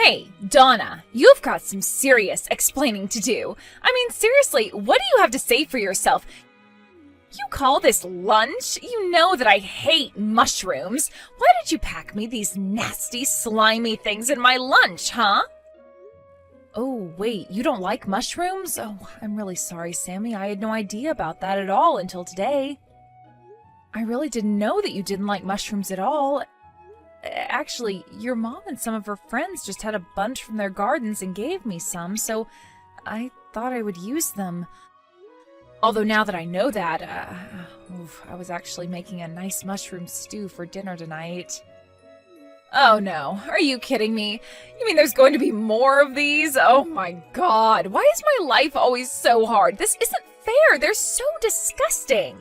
Hey, Donna, you've got some serious explaining to do. I mean, seriously, what do you have to say for yourself? You call this lunch? You know that I hate mushrooms. Why did you pack me these nasty, slimy things in my lunch, huh? Oh, wait, you don't like mushrooms? Oh, I'm really sorry, Sammy. I had no idea about that at all until today. I really didn't know that you didn't like mushrooms at all. Actually, your mom and some of her friends just had a bunch from their gardens and gave me some, so I thought I would use them. Although now that I know that, I was actually making a nice mushroom stew for dinner tonight. Oh no, are you kidding me? You mean there's going to be more of these? Oh my god, why is my life always so hard? This isn't fair, they're so disgusting.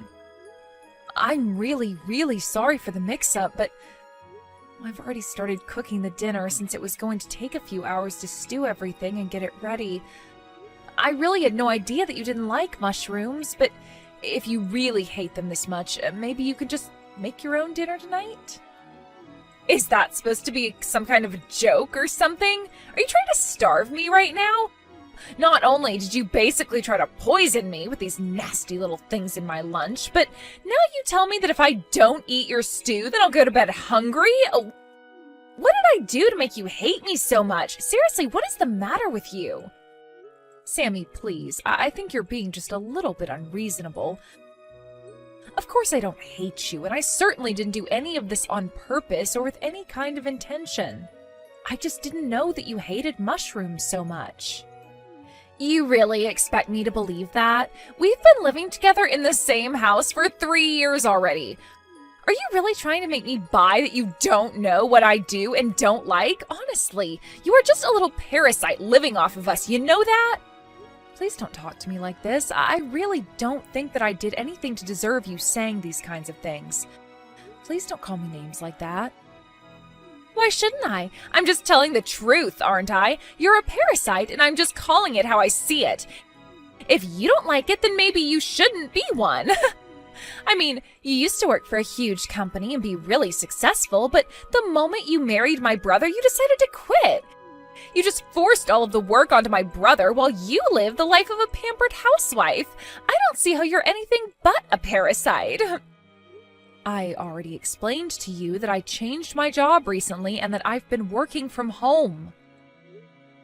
I'm really, really sorry for the mix-up, but I've already started cooking the dinner since it was going to take a few hours to stew everything and get it ready. I really had no idea that you didn't like mushrooms, but if you really hate them this much, maybe you could just make your own dinner tonight? Is that supposed to be some kind of a joke or something? Are you trying to starve me right now? Not only did you basically try to poison me with these nasty little things in my lunch, but now you tell me that if I don't eat your stew, then I'll go to bed hungry? Oh, what did I do to make you hate me so much? Seriously, what is the matter with you? Sammy, please, I think you're being just a little bit unreasonable. Of course I don't hate you, and I certainly didn't do any of this on purpose or with any kind of intention. I just didn't know that you hated mushrooms so much. You really expect me to believe that? We've been living together in the same house for 3 years already. Are you really trying to make me buy that you don't know what I do and don't like? Honestly, you are just a little parasite living off of us, you know that? Please don't talk to me like this. I really don't think that I did anything to deserve you saying these kinds of things. Please don't call me names like that. Why shouldn't I? I'm just telling the truth, aren't I? You're a parasite, and I'm just calling it how I see it. If you don't like it, then maybe you shouldn't be one. I mean, you used to work for a huge company and be really successful, but the moment you married my brother, you decided to quit. You just forced all of the work onto my brother while you live the life of a pampered housewife. I don't see how you're anything but a parasite. I already explained to you that I changed my job recently and that I've been working from home.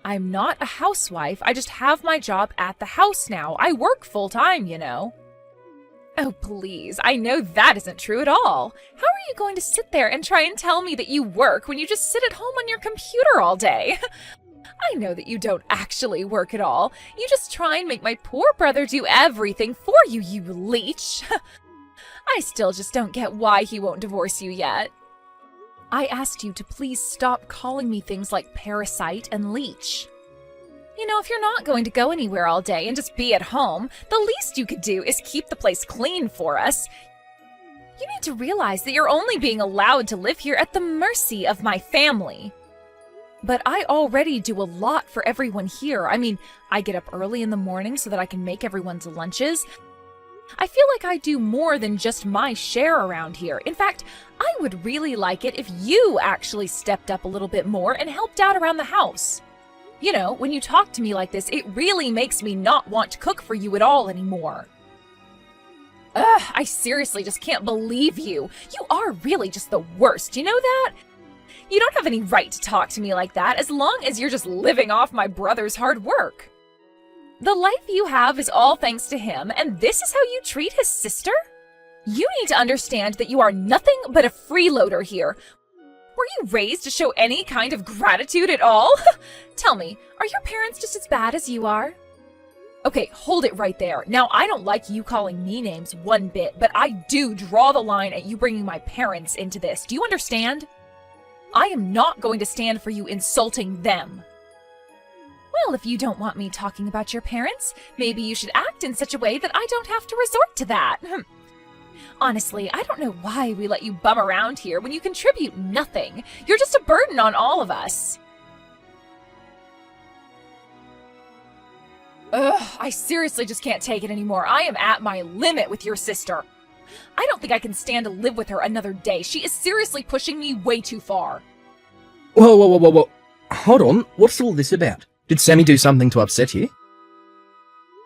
I'm not a housewife, I just have my job at the house now. I work full-time, you know. Oh, please, I know that isn't true at all. How are you going to sit there and try and tell me that you work when you just sit at home on your computer all day? I know that you don't actually work at all. You just try and make my poor brother do everything for you, you leech. I still just don't get why he won't divorce you yet. I asked you to please stop calling me things like parasite and leech. You know, if you're not going to go anywhere all day and just be at home, the least you could do is keep the place clean for us. You need to realize that you're only being allowed to live here at the mercy of my family. But I already do a lot for everyone here. I mean, I get up early in the morning so that I can make everyone's lunches. I feel like I do more than just my share around here. In fact, I would really like it if you actually stepped up a little bit more and helped out around the house. You know, when you talk to me like this, it really makes me not want to cook for you at all anymore. Ugh, I seriously just can't believe you. You are really just the worst, you know that? You don't have any right to talk to me like that as long as you're just living off my brother's hard work. The life you have is all thanks to him, and this is how you treat his sister? You need to understand that you are nothing but a freeloader here. Were you raised to show any kind of gratitude at all? Tell me, are your parents just as bad as you are? Okay, hold it right there. Now, I don't like you calling me names one bit, but I do draw the line at you bringing my parents into this. Do you understand? I am not going to stand for you insulting them. Well, if you don't want me talking about your parents, maybe you should act in such a way that I don't have to resort to that. Honestly, I don't know why we let you bum around here when you contribute nothing. You're just a burden on all of us. Ugh, I seriously just can't take it anymore. I am at my limit with your sister. I don't think I can stand to live with her another day. She is seriously pushing me way too far. Whoa. hold on, what's all this about? Did Sammy do something to upset you?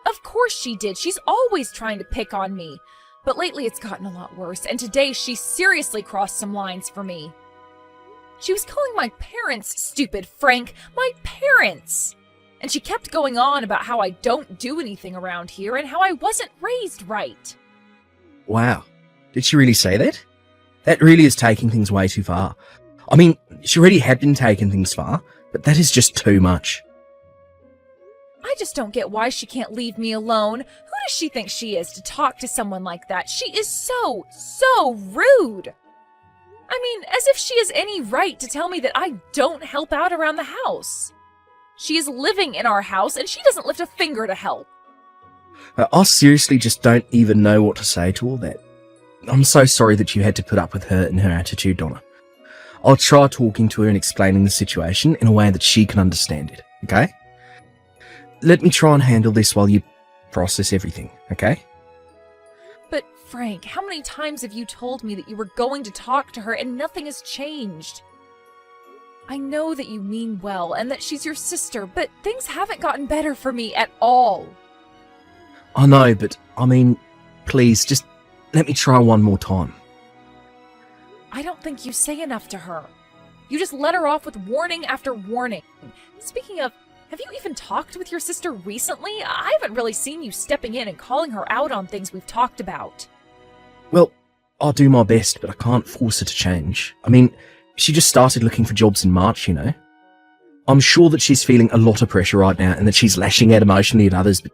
Of course she did. She's always trying to pick on me. But lately it's gotten a lot worse, and today she seriously crossed some lines for me. She was calling my parents stupid, Frank. My parents! And she kept going on about how I don't do anything around here and how I wasn't raised right. Wow. Did she really say that? That really is taking things way too far. I mean, she already had been taking things far, but that is just too much. I just don't get why she can't leave me alone. Who does she think she is to talk to someone like that? She is so rude. I mean, as if she has any right to tell me that I don't help out around the house. She is living in our house and she doesn't lift a finger to help. I seriously just don't even know what to say to all that. I'm so sorry that you had to put up with her and her attitude, Donna. I'll try talking to her and explaining the situation in a way that she can understand it, okay? Let me try and handle this while you process everything, okay? But Frank, how many times have you told me that you were going to talk to her and nothing has changed? I know that you mean well and that she's your sister, but things haven't gotten better for me at all. I know, but I mean, please, just let me try one more time. I don't think you say enough to her. You just let her off with warning after warning. Speaking of, have you even talked with your sister recently? I haven't really seen you stepping in and calling her out on things we've talked about. Well, I'll do my best, but I can't force her to change. I mean, she just started looking for jobs in March, you know. I'm sure that she's feeling a lot of pressure right now and that she's lashing out emotionally at others, but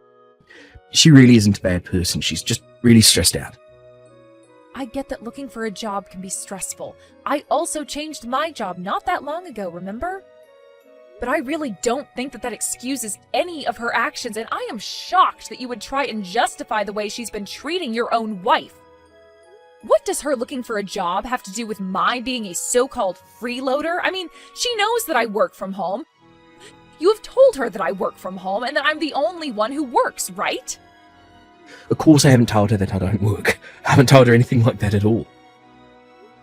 she really isn't a bad person. She's just really stressed out. I get that looking for a job can be stressful. I also changed my job not that long ago, remember? But I really don't think that excuses any of her actions, and I am shocked that you would try and justify the way she's been treating your own wife. What does her looking for a job have to do with my being a so-called freeloader? I mean, she knows that I work from home. You have told her that I work from home and that I'm the only one who works, right? Of course I haven't told her that I don't work. I haven't told her anything like that at all.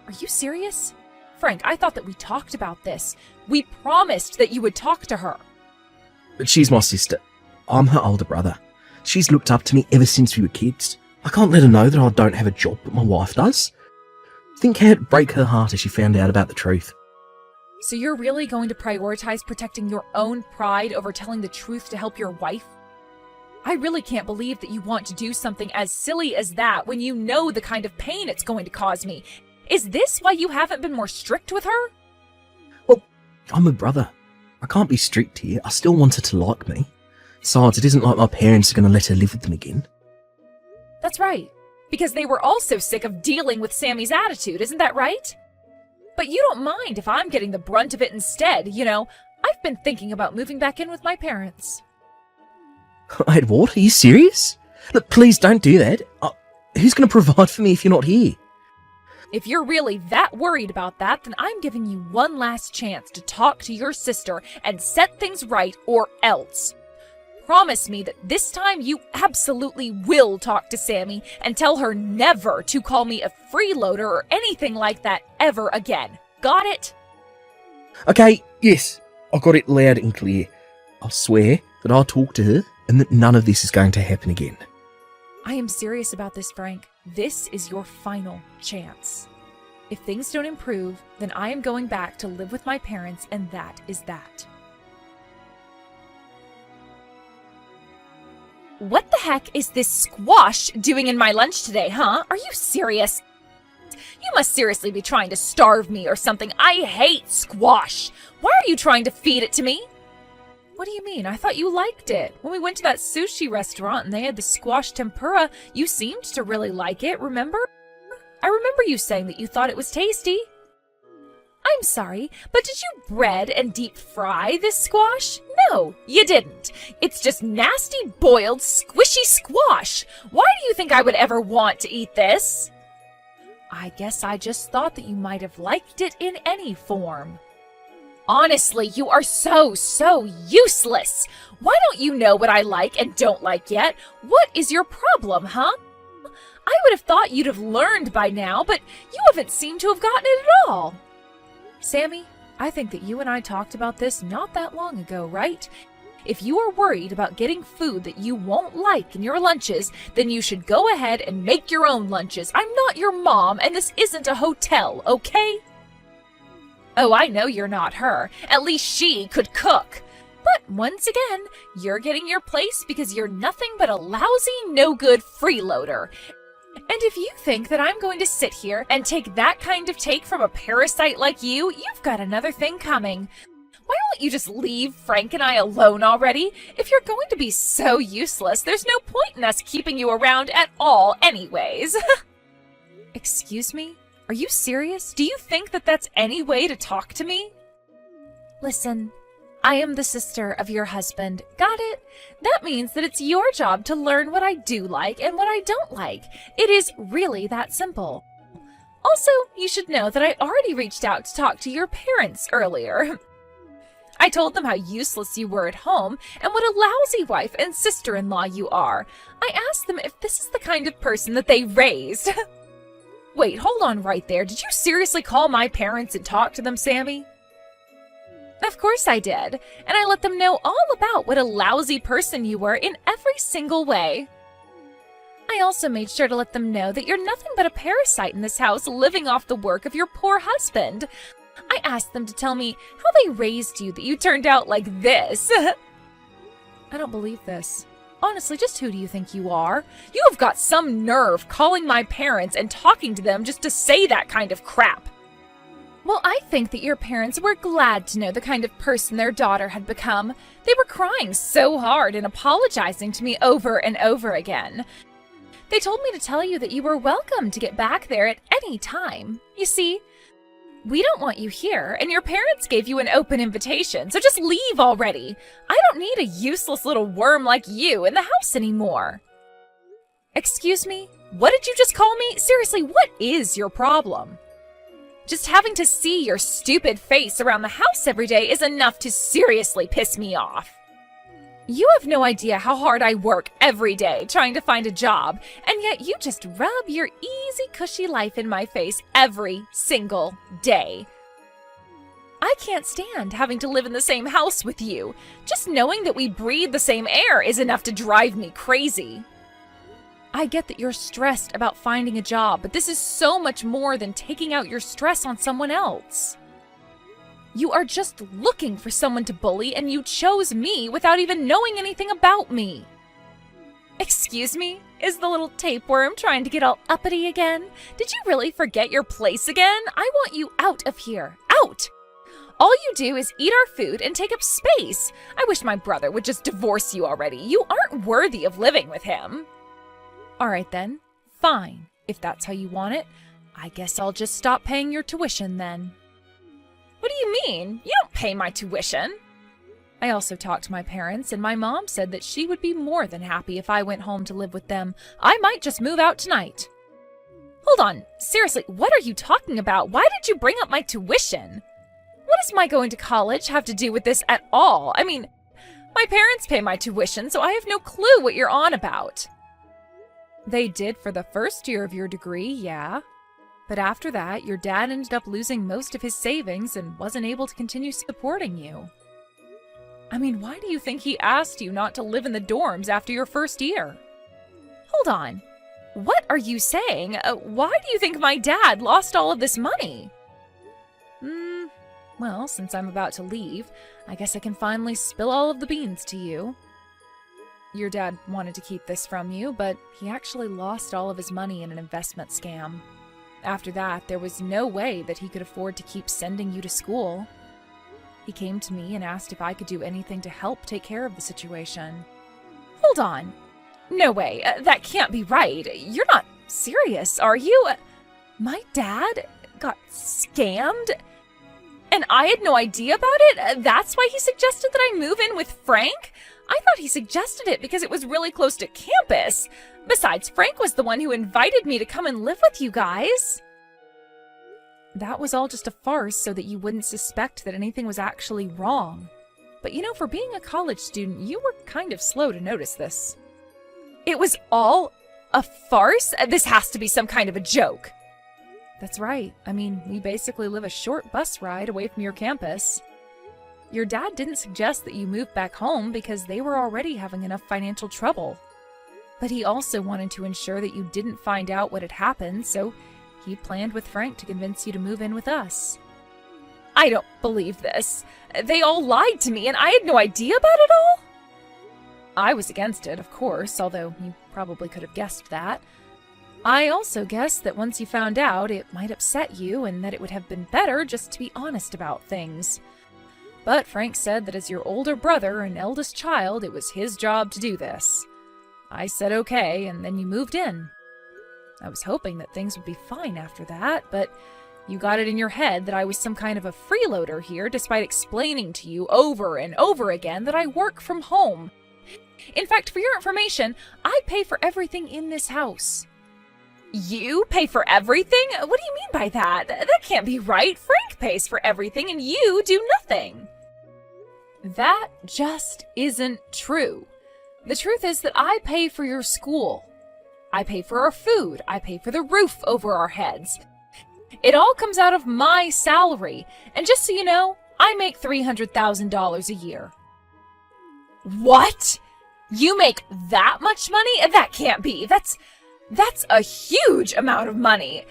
Are you serious? Frank, I thought that we talked about this. We promised that you would talk to her. But she's my sister. I'm her older brother. She's looked up to me ever since we were kids. I can't let her know that I don't have a job, but my wife does. Think how it'd break her heart if she found out about the truth. So you're really going to prioritize protecting your own pride over telling the truth to help your wife? I really can't believe that you want to do something as silly as that when you know the kind of pain it's going to cause me. Is this why you haven't been more strict with her? Well, I'm a brother. I can't be strict here. I still want her to like me. Besides, it isn't like my parents are going to let her live with them again. That's right. Because they were also sick of dealing with Sammy's attitude, isn't that right? But you don't mind if I'm getting the brunt of it instead, you know. I've been thinking about moving back in with my parents. Wait, what? Are you serious? Look, please don't do that. Who's going to provide for me if you're not here? If you're really that worried about that, then I'm giving you one last chance to talk to your sister and set things right, or else. Promise me that this time you absolutely will talk to Sammy and tell her never to call me a freeloader or anything like that ever again. Got it? Okay, yes. I got it loud and clear. I'll swear that I'll talk to her and that none of this is going to happen again. I am serious about this, Frank. This is your final chance. If things don't improve, then I am going back to live with my parents, and that is that. What the heck is this squash doing in my lunch today, huh? Are you serious? You must seriously be trying to starve me or something. I hate squash. Why are you trying to feed it to me? What do you mean? I thought you liked it. When we went to that sushi restaurant and they had the squash tempura, you seemed to really like it, remember? I remember you saying that you thought it was tasty. I'm sorry, but did you bread and deep fry this squash? No, you didn't. It's just nasty, boiled, squishy squash. Why do you think I would ever want to eat this? I guess I just thought that you might have liked it in any form. Honestly, you are so useless. Why don't you know what I like and don't like yet? What is your problem, huh? I would have thought you'd have learned by now, but you haven't seemed to have gotten it at all. Sammy, I think that you and I talked about this not that long ago, right? If you are worried about getting food that you won't like in your lunches, then you should go ahead and make your own lunches. I'm not your mom, and this isn't a hotel, okay? Oh, I know you're not her. At least she could cook. But once again, you're getting your place because you're nothing but a lousy, no-good freeloader. And if you think that I'm going to sit here and take that kind of take from a parasite like you, you've got another thing coming. Why won't you just leave Frank and I alone already? If you're going to be so useless, there's no point in us keeping you around at all anyways. Excuse me? Are you serious? Do you think that that's any way to talk to me? Listen, I am the sister of your husband. Got it? That means that it's your job to learn what I do like and what I don't like. It is really that simple. Also, you should know that I already reached out to talk to your parents earlier. I told them how useless you were at home and what a lousy wife and sister-in-law you are. I asked them if this is the kind of person that they raised. Wait, hold on right there. Did you seriously call my parents and talk to them, Sammy? Of course I did, and I let them know all about what a lousy person you were in every single way. I also made sure to let them know that you're nothing but a parasite in this house living off the work of your poor husband. I asked them to tell me how they raised you that you turned out like this. I don't believe this. Honestly, just who do you think you are? You have got some nerve calling my parents and talking to them just to say that kind of crap. Well, I think that your parents were glad to know the kind of person their daughter had become. They were crying so hard and apologizing to me over and over again. They told me to tell you that you were welcome to get back there at any time. You see, we don't want you here, and your parents gave you an open invitation, so just leave already. I don't need a useless little worm like you in the house anymore. Excuse me? What did you just call me? Seriously, what is your problem? Just having to see your stupid face around the house every day is enough to seriously piss me off. You have no idea how hard I work every day trying to find a job, and yet you just rub your easy, cushy life in my face every single day. I can't stand having to live in the same house with you. Just knowing that we breathe the same air is enough to drive me crazy. I get that you're stressed about finding a job, but this is so much more than taking out your stress on someone else. You are just looking for someone to bully, and you chose me without even knowing anything about me. Excuse me? Is the little tapeworm trying to get all uppity again? Did you really forget your place again? I want you out of here. Out! All you do is eat our food and take up space. I wish my brother would just divorce you already. You aren't worthy of living with him. All right then. Fine. If that's how you want it, I guess I'll just stop paying your tuition then. What do you mean? You don't pay my tuition. I also talked to my parents, and my mom said that she would be more than happy if I went home to live with them. I might just move out tonight. Hold on. Seriously, what are you talking about? Why did you bring up my tuition? What does my going to college have to do with this at all? I mean, my parents pay my tuition, so I have no clue what you're on about. They did for the first year of your degree, yeah. But after that, your dad ended up losing most of his savings and wasn't able to continue supporting you. I mean, why do you think he asked you not to live in the dorms after your first year? Hold on. What are you saying? Why do you think my dad lost all of this money? Well, since I'm about to leave, I guess I can finally spill all of the beans to you. Your dad wanted to keep this from you, but he actually lost all of his money in an investment scam. After that, there was no way that he could afford to keep sending you to school. He came to me and asked if I could do anything to help take care of the situation. Hold on. No way. That can't be right. You're not serious, are you? My dad got scammed? And I had no idea about it? That's why he suggested that I move in with Frank? I thought he suggested it because it was really close to campus. Besides, Frank was the one who invited me to come and live with you guys. That was all just a farce so that you wouldn't suspect that anything was actually wrong. But you know, for being a college student, you were kind of slow to notice this. It was all a farce? This has to be some kind of a joke. That's right. I mean, we basically live a short bus ride away from your campus. Your dad didn't suggest that you move back home because they were already having enough financial trouble. But he also wanted to ensure that you didn't find out what had happened, so he planned with Frank to convince you to move in with us. I don't believe this. They all lied to me and I had no idea about it all? I was against it, of course, although you probably could have guessed that. I also guessed that once you found out, it might upset you and that it would have been better just to be honest about things. But Frank said that as your older brother and eldest child, it was his job to do this. I said okay, and then you moved in. I was hoping that things would be fine after that, but you got it in your head that I was some kind of a freeloader here, despite explaining to you over and over again that I work from home. In fact, for your information, I pay for everything in this house. You pay for everything? What do you mean by that? That can't be right. Frank pays for everything and you do nothing. That just isn't true. The truth is that I pay for your school. I pay for our food. I pay for the roof over our heads. It all comes out of my salary. And just so you know, I make $300,000 a year. What? You make that much money? That can't be. That's a huge amount of money.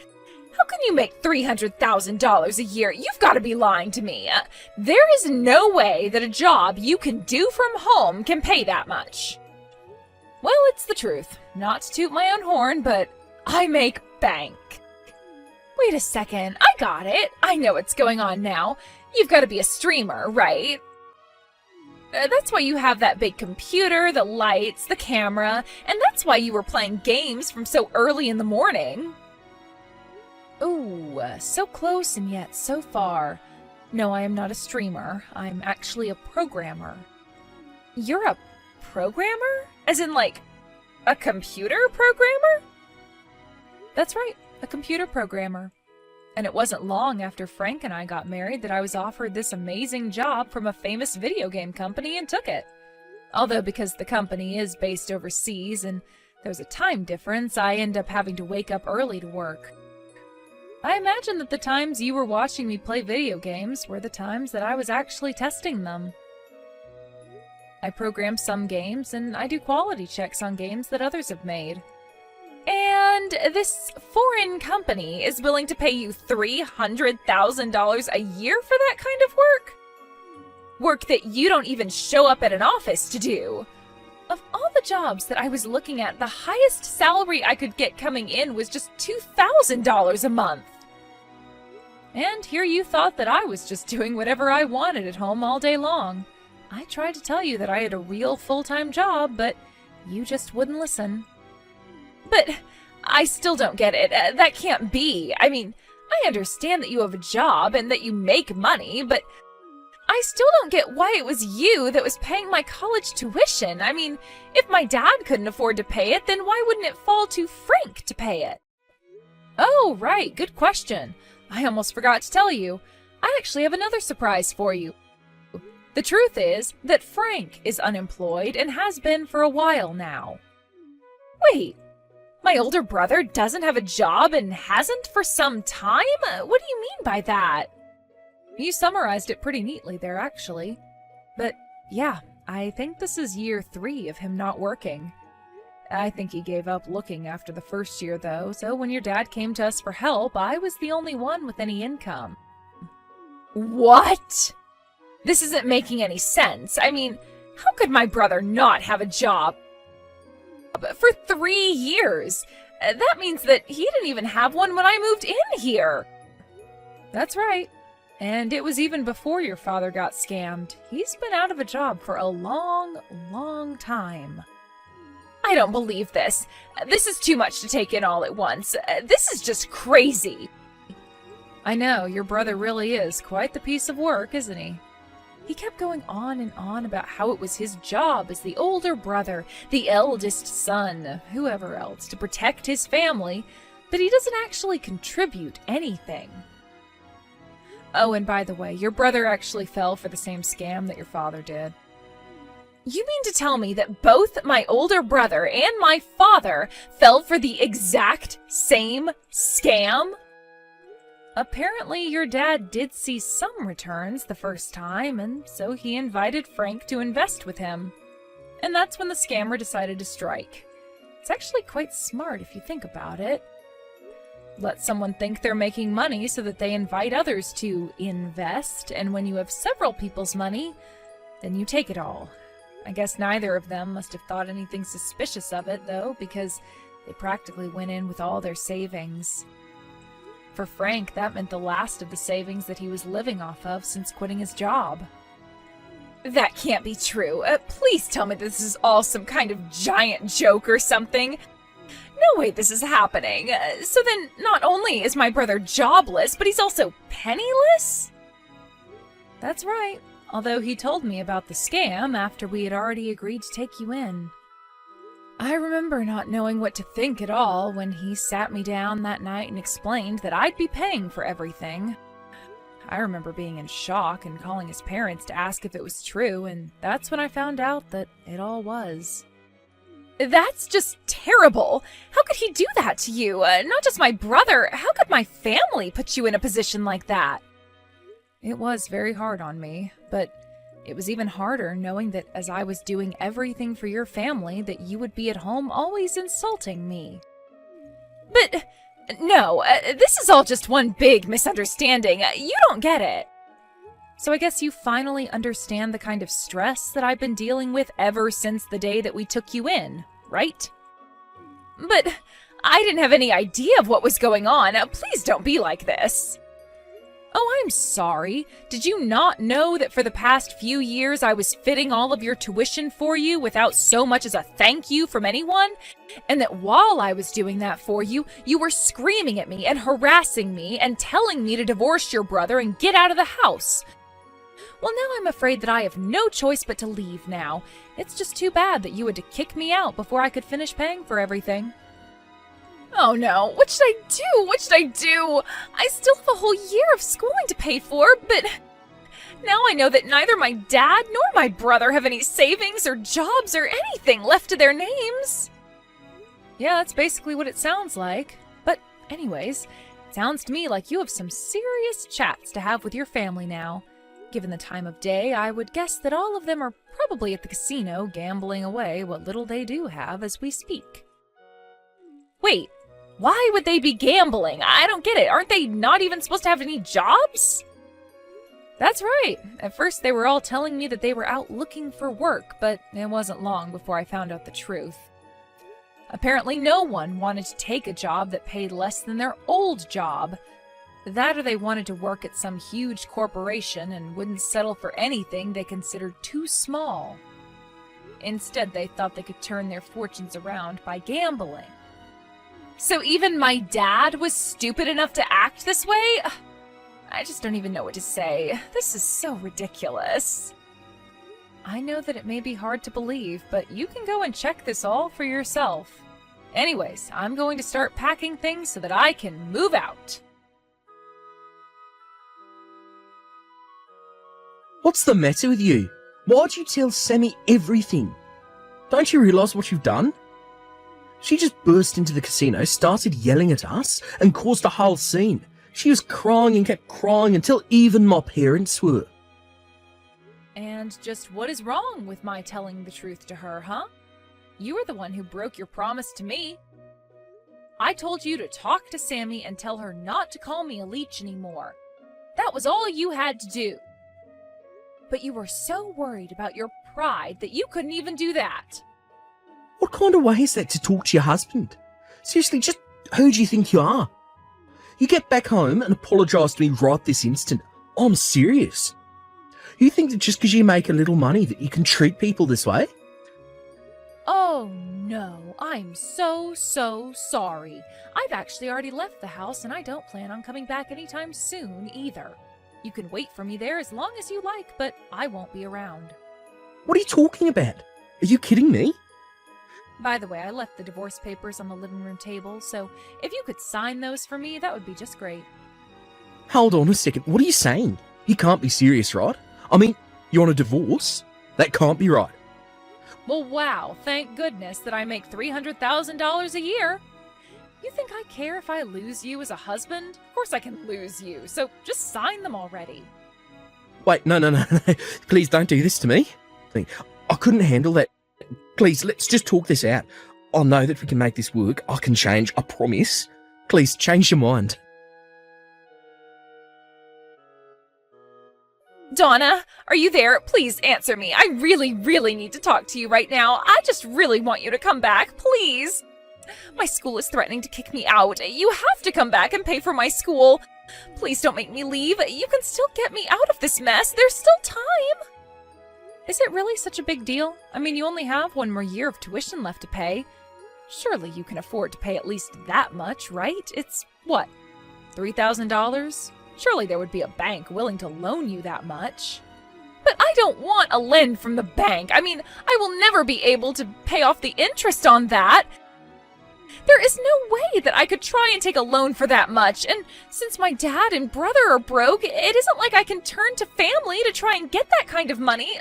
How can you make $300,000 a year? You've got to be lying to me. There is no way that a job you can do from home can pay that much. Well, it's the truth. Not to toot my own horn, but I make bank. Wait a second. I got it. I know what's going on now. You've got to be a streamer, right? That's why you have that big computer, the lights, the camera, and that's why you were playing games from so early in the morning. Ooh, so close and yet so far. No, I am not a streamer. I'm actually a programmer. You're a programmer? As in, like, a computer programmer? That's right, a computer programmer. And it wasn't long after Frank and I got married that I was offered this amazing job from a famous video game company and took it. Although because the company is based overseas and there's a time difference, I end up having to wake up early to work. I imagine that the times you were watching me play video games were the times that I was actually testing them. I program some games and I do quality checks on games that others have made. And this foreign company is willing to pay you $300,000 a year for that kind of work? Work that you don't even show up at an office to do. Of all the jobs that I was looking at, the highest salary I could get coming in was just $2,000 a month. And here you thought that I was just doing whatever I wanted at home all day long. I tried to tell you that I had a real full-time job, but you just wouldn't listen. But I still don't get it. That can't be. I mean, I understand that you have a job and that you make money, but I still don't get why it was you that was paying my college tuition. I mean, if my dad couldn't afford to pay it, then why wouldn't it fall to Frank to pay it? Oh, right. Good question. I almost forgot to tell you. I actually have another surprise for you. The truth is that Frank is unemployed and has been for a while now. Wait. My older brother doesn't have a job and hasn't for some time? What do you mean by that? You summarized it pretty neatly there, actually. But yeah, I think this is year 3 of him not working. I think he gave up looking after the first year, though, so when your dad came to us for help, I was the only one with any income. What? This isn't making any sense. I mean, how could my brother not have a job for 3 years? That means that he didn't even have one when I moved in here. That's right. And it was even before your father got scammed. He's been out of a job for a long, long time. I don't believe this. This is too much to take in all at once. This is just crazy. I know, your brother really is quite the piece of work, isn't he? He kept going on and on about how it was his job as the older brother, the eldest son, whoever else, to protect his family, but he doesn't actually contribute anything. Oh, and by the way, your brother actually fell for the same scam that your father did. You mean to tell me that both my older brother and my father fell for the exact same scam? Apparently, your dad did see some returns the first time, and so he invited Frank to invest with him. And that's when the scammer decided to strike. It's actually quite smart if you think about it. Let someone think they're making money so that they invite others to invest, and when you have several people's money, then you take it all. I guess neither of them must have thought anything suspicious of it, though, because they practically went in with all their savings. For Frank, that meant the last of the savings that he was living off of since quitting his job. That can't be true. Please tell me this is all some kind of giant joke or something. No way this is happening. So then, not only is my brother jobless, but he's also penniless? That's right. Although he told me about the scam after we had already agreed to take you in. I remember not knowing what to think at all when he sat me down that night and explained that I'd be paying for everything. I remember being in shock and calling his parents to ask if it was true, and that's when I found out that it all was. That's just terrible! How could he do that to you? Not just my brother, how could my family put you in a position like that? It was very hard on me, but it was even harder knowing that as I was doing everything for your family, that you would be at home always insulting me. But no, this is all just one big misunderstanding. You don't get it. So I guess you finally understand the kind of stress that I've been dealing with ever since the day that we took you in, right? But I didn't have any idea of what was going on. Please don't be like this. Oh, I'm sorry. Did you not know that for the past few years I was fitting all of your tuition for you without so much as a thank you from anyone? And that while I was doing that for you, you were screaming at me and harassing me and telling me to divorce your brother and get out of the house? Well, now I'm afraid that I have no choice but to leave now. It's just too bad that you had to kick me out before I could finish paying for everything. Oh no, what should I do? What should I do? I still have a whole year of schooling to pay for, but now I know that neither my dad nor my brother have any savings or jobs or anything left to their names. Yeah, that's basically what it sounds like. But anyways, it sounds to me like you have some serious chats to have with your family now. Given the time of day, I would guess that all of them are probably at the casino gambling away what little they do have as we speak. Wait. Why would they be gambling? I don't get it. Aren't they not even supposed to have any jobs? That's right. At first they were all telling me that they were out looking for work, but it wasn't long before I found out the truth. Apparently no one wanted to take a job that paid less than their old job. That or they wanted to work at some huge corporation and wouldn't settle for anything they considered too small. Instead, they thought they could turn their fortunes around by gambling. So even my dad was stupid enough to act this way? I just don't even know what to say. This is so ridiculous. I know that it may be hard to believe, but you can go and check this all for yourself. Anyways, I'm going to start packing things so that I can move out. What's the matter with you? Why'd you tell Sammy everything? Don't you realise what you've done? She just burst into the casino, started yelling at us, and caused a whole scene. She was crying and kept crying until even my parents were. And just what is wrong with my telling the truth to her, huh? You were the one who broke your promise to me. I told you to talk to Sammy and tell her not to call me a leech anymore. That was all you had to do. But you were so worried about your pride that you couldn't even do that. What kind of way is that to talk to your husband? Seriously, just who do you think you are? You get back home and apologise to me right this instant. I'm serious. You think that just because you make a little money that you can treat people this way? Oh no, I'm so sorry. I've actually already left the house and I don't plan on coming back anytime soon either. You can wait for me there as long as you like, but I won't be around. What are you talking about? Are you kidding me? By the way, I left the divorce papers on the living room table, so if you could sign those for me, that would be just great. Hold on a second, what are you saying? You can't be serious, right? I mean, you want a divorce? That can't be right. Well, wow, thank goodness that I make $300,000 a year. You think I care if I lose you as a husband? Of course I can lose you, so just sign them already. Wait, no. Please don't do this to me. I couldn't handle that. Please, let's just talk this out. I know that we can make this work. I can change, I promise. Please, change your mind. Donna, are you there? Please answer me. I really, really need to talk to you right now. I just really want you to come back, please. My school is threatening to kick me out. You have to come back and pay for my school. Please don't make me leave. You can still get me out of this mess. There's still time. Is it really such a big deal? I mean, you only have one more year of tuition left to pay. Surely you can afford to pay at least that much, right? It's, what, $3,000? Surely there would be a bank willing to loan you that much. But I don't want a lend from the bank. I mean, I will never be able to pay off the interest on that. There is no way that I could try and take a loan for that much, and since my dad and brother are broke, it isn't like I can turn to family to try and get that kind of money.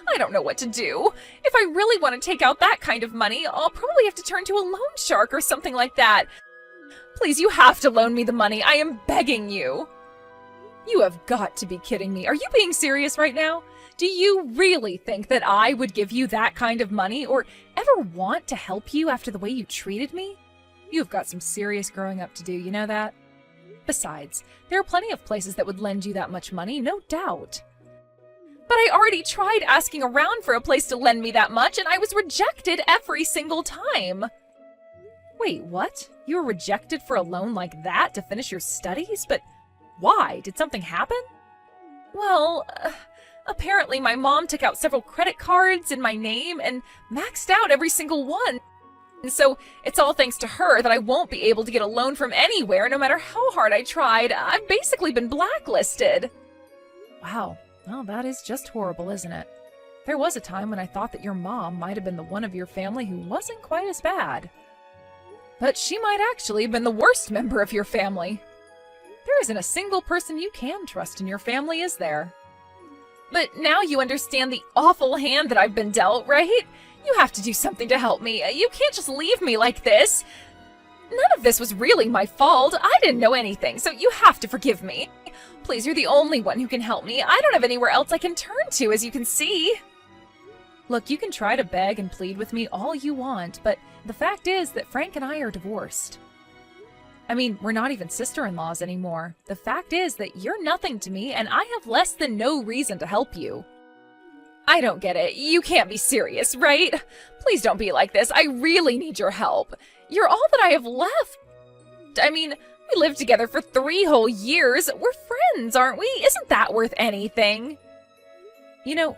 I don't know what to do. If I really want to take out that kind of money, I'll probably have to turn to a loan shark or something like that. Please, you have to loan me the money. I am begging you. You have got to be kidding me. Are you being serious right now? Do you really think that I would give you that kind of money or ever want to help you after the way you treated me? You've got some serious growing up to do, you know that? Besides, there are plenty of places that would lend you that much money, no doubt. But I already tried asking around for a place to lend me that much, and I was rejected every single time. Wait, what? You were rejected for a loan like that to finish your studies? But why? Did something happen? Well, apparently my mom took out several credit cards in my name and maxed out every single one. And so it's all thanks to her that I won't be able to get a loan from anywhere no matter how hard I tried. I've basically been blacklisted. Wow. Well, that is just horrible, isn't it? There was a time when I thought that your mom might have been the one of your family who wasn't quite as bad. But she might actually have been the worst member of your family. There isn't a single person you can trust in your family, is there? But now you understand the awful hand that I've been dealt, right? You have to do something to help me. You can't just leave me like this. None of this was really my fault. I didn't know anything, so you have to forgive me. Please, you're the only one who can help me. I don't have anywhere else I can turn to, as you can see. Look, you can try to beg and plead with me all you want, but the fact is that Frank and I are divorced. I mean, we're not even sister-in-laws anymore. The fact is that you're nothing to me, and I have less than no reason to help you. I don't get it. You can't be serious, right? Please don't be like this. I really need your help. You're all that I have left. I mean, we lived together for 3 whole years. We're friends, aren't we? Isn't that worth anything? You know,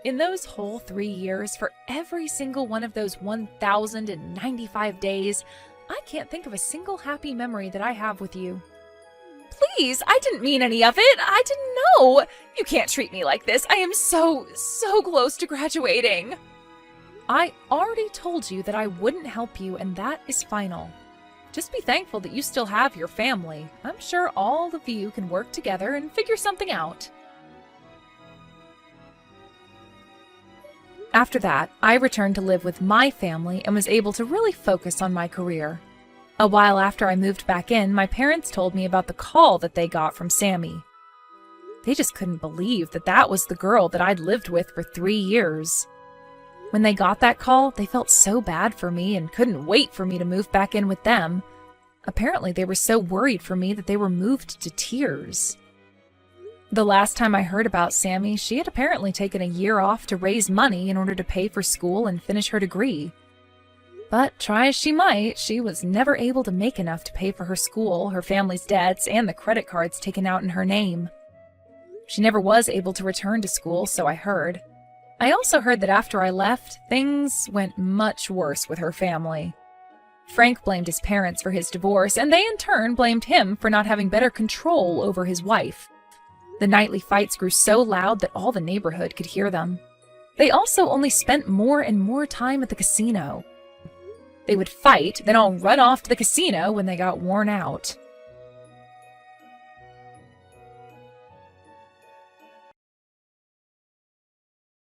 in those whole 3 years, for every single one of those 1,095 days, I can't think of a single happy memory that I have with you. Please, I didn't mean any of it. I didn't know. You can't treat me like this. I am so close to graduating. I already told you that I wouldn't help you, and that is final. Just be thankful that you still have your family. I'm sure all of you can work together and figure something out. After that, I returned to live with my family and was able to really focus on my career. A while after I moved back in, my parents told me about the call that they got from Sammy. They just couldn't believe that that was the girl that I'd lived with for 3 years. When they got that call, they felt so bad for me and couldn't wait for me to move back in with them. Apparently, they were so worried for me that they were moved to tears. The last time I heard about Sammy, she had apparently taken a year off to raise money in order to pay for school and finish her degree. But try as she might, she was never able to make enough to pay for her school, her family's debts, and the credit cards taken out in her name. She never was able to return to school, so I heard. I also heard that after I left, things went much worse with her family. Frank blamed his parents for his divorce, and they in turn blamed him for not having better control over his wife. The nightly fights grew so loud that all the neighborhood could hear them. They also only spent more and more time at the casino. They would fight, then all run off to the casino when they got worn out.